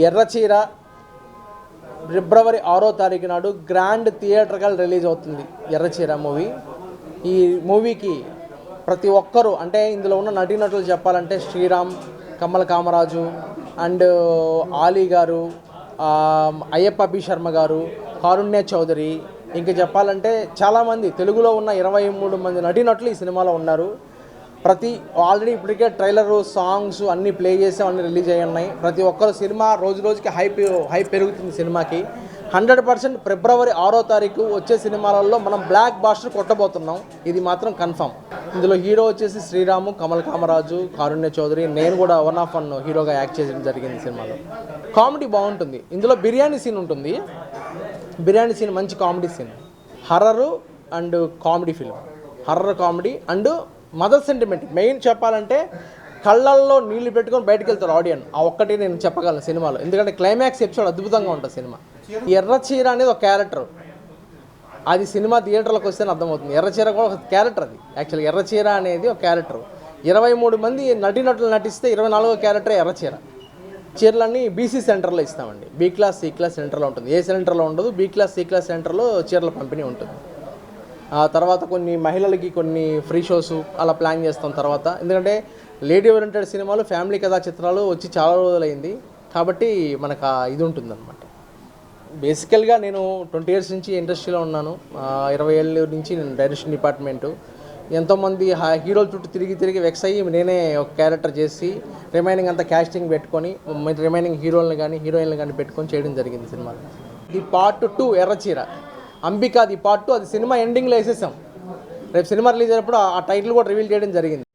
ఎర్రచీర ఫిబ్రవరి 6వ తారీఖు నాడు గ్రాండ్ థియేటర్కల్ రిలీజ్ అవుతుంది ఎర్రచీర మూవీ. ఈ మూవీకి ప్రతి ఒక్కరూ అంటే ఇందులో ఉన్న నటీనటులు చెప్పాలంటే శ్రీరామ్, కమల్ కామరాజు అండ్ ఆలీ గారు, అయ్యప్ప బి శర్మ గారు, కారుణ్య చౌదరి, ఇంకా చెప్పాలంటే చాలామంది తెలుగులో ఉన్న 23 మంది నటీనటులు ఈ సినిమాలో ఉన్నారు. ఆల్రెడీ ఇప్పటికే ట్రైలరు, సాంగ్స్ అన్నీ ప్లే చేసాం, అన్నీ రిలీజ్ అయ్యి ఉన్నాయి. ప్రతి ఒక్కరు సినిమా రోజు రోజుకి హైప్ పెరుగుతుంది సినిమాకి. 100% ఫిబ్రవరి 6వ తారీఖు వచ్చే సినిమాలలో మనం బ్లాక్ బాస్టర్ కొట్టబోతున్నాం, ఇది మాత్రం కన్ఫర్మ్. ఇందులో హీరో వచ్చేసి శ్రీరాము, కమల్ కామరాజు, కారుణ్య చౌదరి, నేను కూడా వన్ హీరోగా యాక్ట్ చేయడం జరిగింది సినిమాలో. కామెడీ బాగుంటుంది. ఇందులో బిర్యానీ సీన్ ఉంటుంది. బిర్యానీ సీన్ మంచి comedy scene. Horror and comedy film. Horror comedy and mother sentiment. Main చెప్పాలంటే కళ్ళల్లో నీళ్లు పెట్టుకొని బయటకు వెళ్తారు ఆడియన్స్. ఆ ఒక్కటి నేను చెప్పగలను సినిమాలో, ఎందుకంటే క్లైమాక్స్ ఎపిసోడ్ అద్భుతంగా ఉంటుంది సినిమా. ఎర్రచీర అనేది ఒక క్యారెక్టర్, అది సినిమా థియేటర్లోకి వస్తేనే అర్థమవుతుంది. ఎర్రచీర కూడా ఒక క్యారెక్టర్, అది యాక్చువల్గా ఎర్రచీర అనేది ఒక క్యారెక్టర్. 23 మంది నటీనటులు నటిస్తే 24వ క్యారెక్టర్ ఎర్రచీర. చీరలన్నీ బీసీ సెంటర్లో ఇస్తామండి. బీ క్లాస్, సి క్లాస్ సెంటర్లో ఉంటుంది, ఏ సెంటర్లో ఉండదు. బీ క్లాస్, సి క్లాస్ సెంటర్లో చీరల పంపిణీ ఉంటుంది. ఆ తర్వాత కొన్ని మహిళలకి కొన్ని ఫ్రీ షోస్ అలా ప్లాన్ చేస్తాం తర్వాత. ఎందుకంటే లేడీ ఓరియంటెడ్ సినిమాలు, ఫ్యామిలీ కథా చిత్రాలు వచ్చి చాలా రోజులైంది కాబట్టి మనకు ఇది ఉంటుందన్నమాట. బేసికల్గా నేను 20 years నుంచి ఇండస్ట్రీలో ఉన్నాను. 20 ఏళ్ళ నుంచి నేను డైరెక్షన్ డిపార్ట్మెంటు. ఎంతోమంది హీరోల చుట్టూ తిరిగి వెక్స్ అయ్యి నేనే ఒక క్యారెక్టర్ చేసి రిమైనింగ్ అంతా క్యాస్టింగ్ పెట్టుకొని రిమైనింగ్ హీరోలను కానీ హీరోయిన్లు కానీ పెట్టుకొని చేయడం జరిగింది సినిమాలో. ఇది పార్ట్ 2 ఎర్రచీర. అంబికా అది పార్ట్ 2, అది సినిమా ఎండింగ్లో వేసేసాం. రేపు సినిమా రిలీజ్ అయినప్పుడు ఆ టైటిల్ కూడా రివీల్ చేయడం జరిగింది.